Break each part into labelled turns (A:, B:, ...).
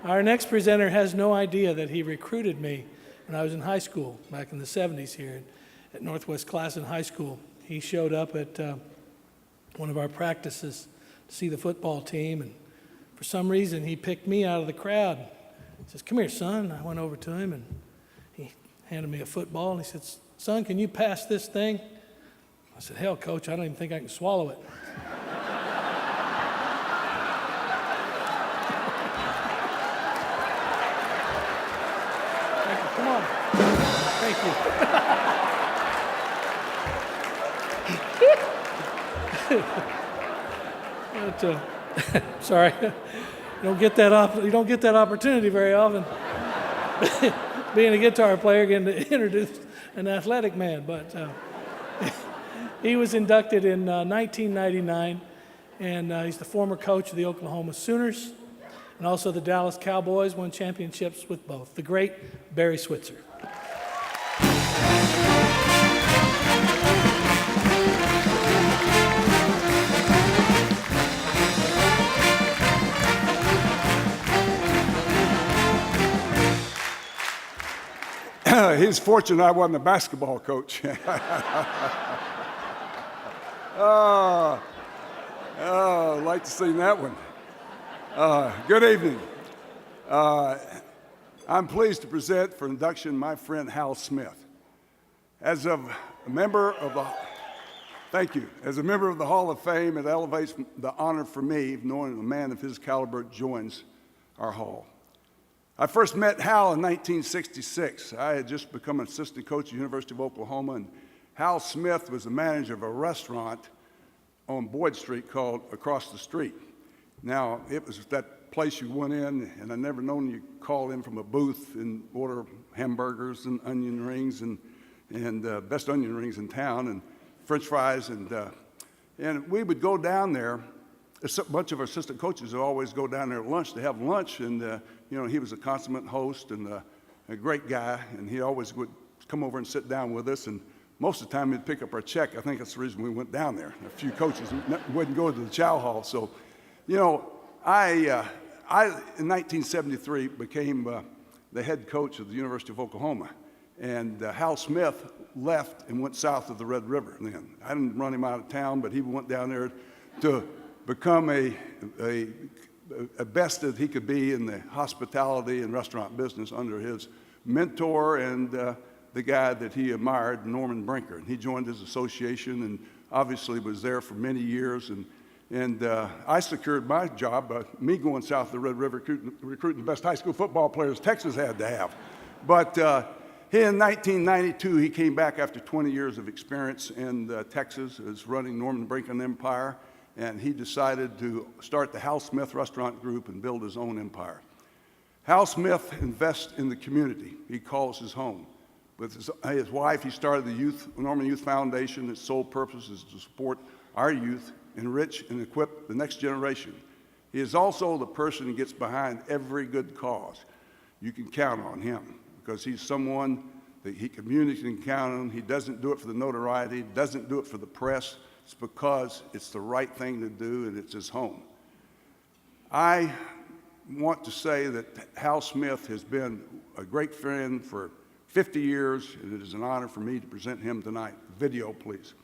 A: Our next presenter has no idea that he recruited me when I was in high school, back in the 70s here at Northwest Classen High School. He showed up at one of our practices to see the football team, and for some reason he picked me out of the crowd. He says, "Come here, son." I went over to him, and he handed me a football, and he said, "Son, can you pass this thing?" I said, "Hell, Coach, I don't even think I can swallow it." Come on. Thank you. But, sorry, you don't get that opportunity very often. Being a guitar player, getting to introduce an athletic man. But he was inducted in 1999, and he's the former coach of the Oklahoma Sooners, and also the Dallas Cowboys. Won championships with both. The great Barry Switzer.
B: He's fortunate I wasn't a basketball coach. I'd like to see that one. Good evening. I'm pleased to present for induction my friend Hal Smith. As a member of the Hall of Fame, it elevates the honor for me knowing a man of his caliber joins our hall. I first met Hal in 1966. I had just become an assistant coach at the University of Oklahoma, and Hal Smith was the manager of a restaurant on Boyd Street called Across the Street. Now, it was that place you went in, and I never known you call in from a booth and order hamburgers and onion rings and best onion rings in town and French fries, and we would go down there. A bunch of our assistant coaches would always go down there at lunch to have lunch, and he was a consummate host and a great guy, and he always would come over and sit down with us, and most of the time he'd pick up our check. I think that's the reason we went down there. A few coaches wouldn't go to the chow hall. So, I in 1973 became the head coach of the University of Oklahoma, and Hal Smith left and went south of the Red River then. I didn't run him out of town, but he went down there to become a best that he could be in the hospitality and restaurant business under his mentor and the guy that he admired, Norman Brinker. And he joined his association and obviously was there for many years. And I secured my job by me going south of the Red River recruiting the best high school football players Texas had to have. But in 1992, he came back after 20 years of experience in Texas as running Norman Brinker Empire. And he decided to start the Hal Smith Restaurant Group and build his own empire. Hal Smith invests in the community he calls his home. With his wife, he started the Norman Youth Foundation. Its sole purpose is to support our youth, enrich and equip the next generation. He is also the person who gets behind every good cause. You can count on him because he's someone that he community can count on. He doesn't do it for the notoriety, doesn't do it for the press. It's because it's the right thing to do and it's his home. I want to say that Hal Smith has been a great friend for 50 years, and it is an honor for me to present him tonight. Video, please.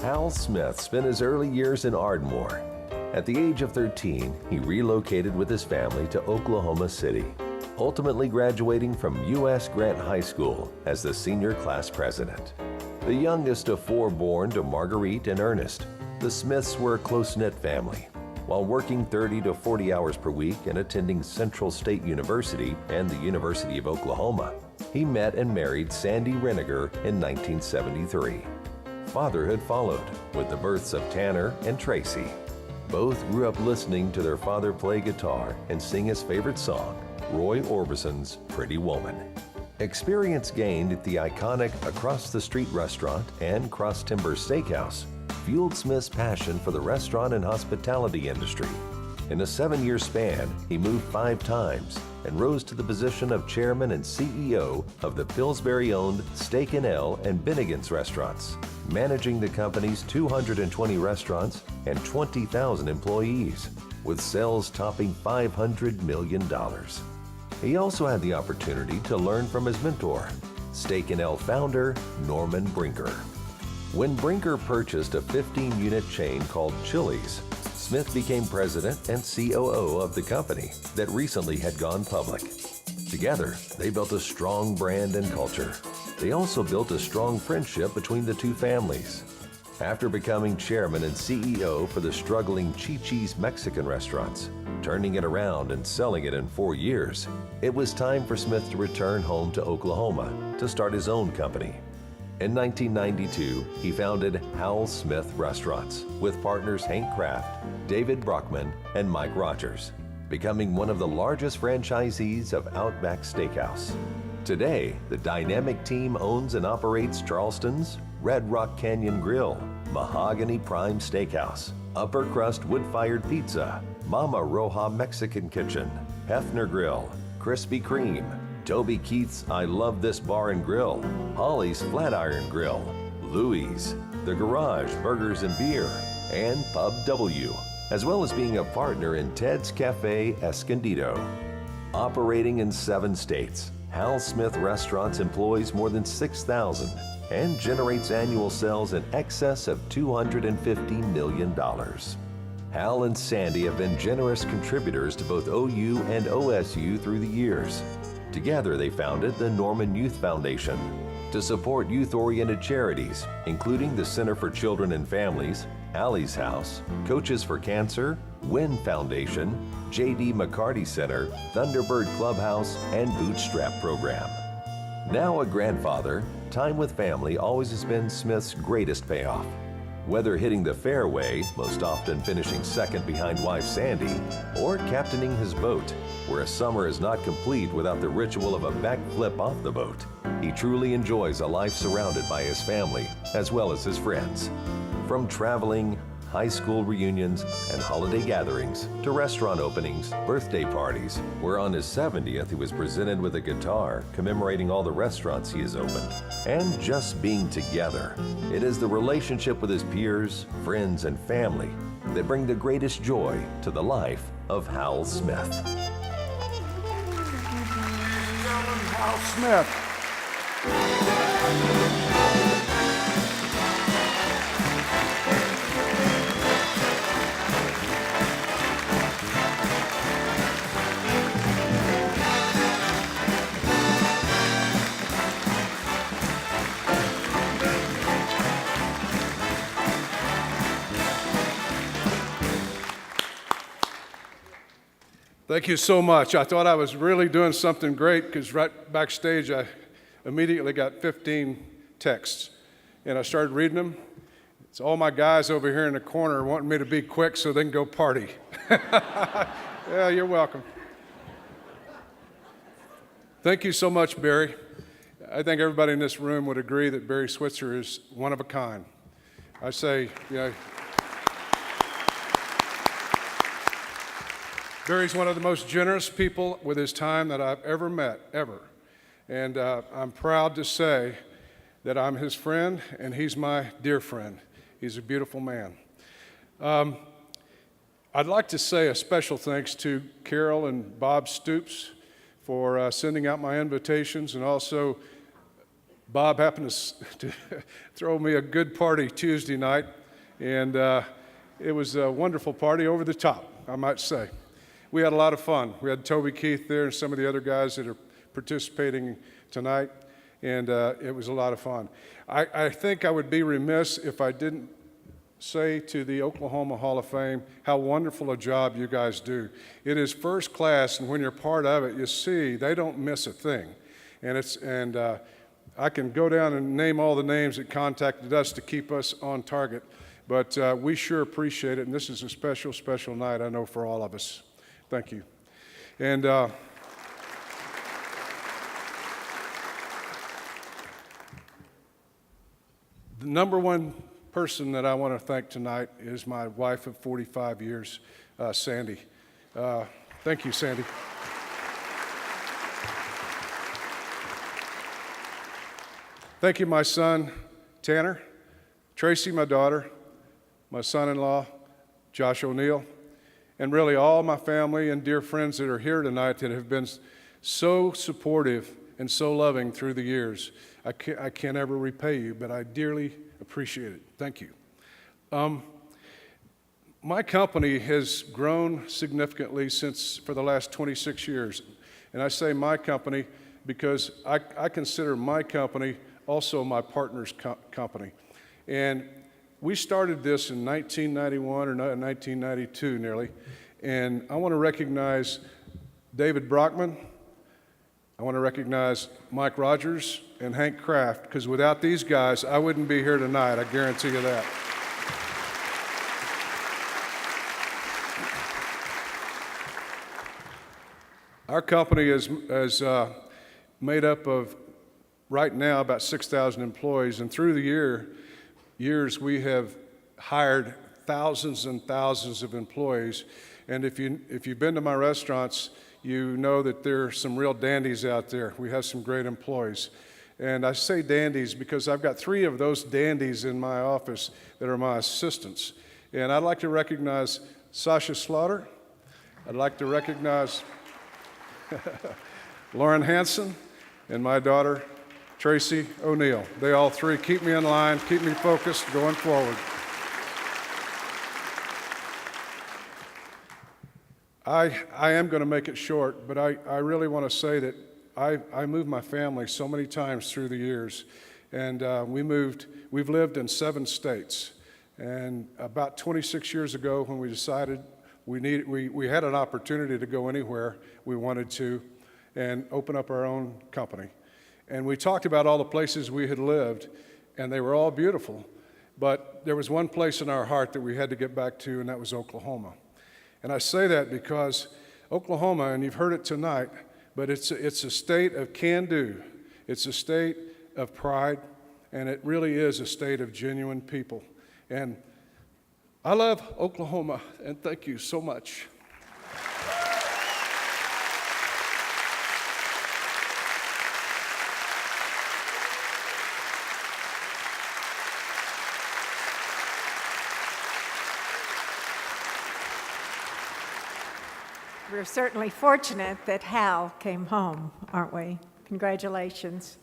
C: Hal Smith spent his early years in Ardmore. At the age of 13, he relocated with his family to Oklahoma City, ultimately graduating from U.S. Grant High School as the senior class president. The youngest of four born to Marguerite and Ernest, the Smiths were a close-knit family. While working 30 to 40 hours per week and attending Central State University and the University of Oklahoma, he met and married Sandy Reniger in 1973. Fatherhood followed with the births of Tanner and Tracy. Both grew up listening to their father play guitar and sing his favorite song, Roy Orbison's Pretty Woman. Experience gained at the iconic Across the Street restaurant and Cross Timber Steakhouse fueled Smith's passion for the restaurant and hospitality industry. In a 7-year span, he moved 5 times and rose to the position of chairman and CEO of the Pillsbury-owned Steak and Ale and Bennigan's restaurants, managing the company's 220 restaurants and 20,000 employees, with sales topping $500 million. He also had the opportunity to learn from his mentor, Steak and Ale founder Norman Brinker. When Brinker purchased a 15-unit chain called Chili's, Smith became president and COO of the company that recently had gone public. Together, they built a strong brand and culture. They also built a strong friendship between the two families. After becoming chairman and CEO for the struggling Chi-Chi's Mexican restaurants, turning it around and selling it in 4 years, it was time for Smith to return home to Oklahoma to start his own company. In 1992, he founded Hal Smith Restaurants with partners Hank Kraft, David Brockman, and Mike Rogers, becoming one of the largest franchisees of Outback Steakhouse. Today, the dynamic team owns and operates Charleston's Red Rock Canyon Grill, Mahogany Prime Steakhouse, Upper Crust Wood-Fired Pizza, Mama Roja Mexican Kitchen, Hefner Grill, Krispy Kreme, Toby Keith's I Love This Bar and Grill, Holly's Flatiron Grill, Louie's, The Garage Burgers and Beer, and Pub W, as well as being a partner in Ted's Cafe Escondido. Operating in 7 states, Hal Smith Restaurants employs more than 6,000 and generates annual sales in excess of $250 million. Hal and Sandy have been generous contributors to both OU and OSU through the years. Together, they founded the Norman Youth Foundation to support youth-oriented charities, including the Center for Children and Families, Allie's House, Coaches for Cancer, WIN Foundation, J.D. McCarty Center, Thunderbird Clubhouse, and Bootstrap Program. Now a grandfather, time with family always has been Smith's greatest payoff. Whether hitting the fairway, most often finishing second behind wife Sandy, or captaining his boat, where a summer is not complete without the ritual of a backflip off the boat, he truly enjoys a life surrounded by his family as well as his friends. From traveling, high school reunions, and holiday gatherings to restaurant openings, birthday parties, where on his 70th he was presented with a guitar commemorating all the restaurants he has opened, and just being together. It is the relationship with his peers, friends, and family that bring the greatest joy to the life of Hal Smith.
B: Hal Smith.
D: Thank you so much. I thought I was really doing something great because right backstage I immediately got 15 texts and I started reading them. It's all my guys over here in the corner wanting me to be quick so they can go party. Yeah, you're welcome. Thank you so much, Barry. I think everybody in this room would agree that Barry Switzer is one of a kind. I say, Barry's one of the most generous people with his time that I've ever met, ever. And I'm proud to say that I'm his friend and he's my dear friend. He's a beautiful man. I'd like to say a special thanks to Carol and Bob Stoops for sending out my invitations, and also Bob happened to throw me a good party Tuesday night, and it was a wonderful party, over the top, I might say. We had a lot of fun. We had Toby Keith there and some of the other guys that are participating tonight, and it was a lot of fun. I think I would be remiss if I didn't say to the Oklahoma Hall of Fame how wonderful a job you guys do. It is first class, and when you're part of it, you see they don't miss a thing. And I can go down and name all the names that contacted us to keep us on target, but we sure appreciate it, and this is a special, special night, I know, for all of us. Thank you. And the number one person that I want to thank tonight is my wife of 45 years, Sandy. Thank you, Sandy. Thank you, my son, Tanner, Tracy, my daughter, my son-in-law, Josh O'Neill, and really all my family and dear friends that are here tonight that have been so supportive and so loving through the years. I can't ever repay you, but I dearly appreciate it. Thank you. My company has grown significantly for the last 26 years. And I say my company because I consider my company also my partner's company. And we started this in 1991 or 1992 nearly. And I want to recognize David Brockman. I want to recognize Mike Rogers and Hank Kraft, because without these guys, I wouldn't be here tonight. I guarantee you that. Our company is made up of, right now, about 6,000 employees, and through the years we have hired thousands and thousands of employees. And if you've been to my restaurants, you know that there are some real dandies out there. We have some great employees. And I say dandies because I've got 3 of those dandies in my office that are my assistants. And I'd like to recognize Sasha Slaughter. I'd like to recognize Lauren Hanson and my daughter, Tracy O'Neill. They all 3 keep me in line, keep me focused going forward. I am going to make it short, but I really want to say that I moved my family so many times through the years, and we've lived in 7 states. And about 26 years ago, when we decided we had an opportunity to go anywhere we wanted to and open up our own company. And we talked about all the places we had lived, and they were all beautiful. But there was one place in our heart that we had to get back to, and that was Oklahoma. And I say that because Oklahoma, and you've heard it tonight, but it's a state of can-do. It's a state of pride, and it really is a state of genuine people. And I love Oklahoma, and thank you so much.
E: We're certainly fortunate that Hal came home, aren't we? Congratulations.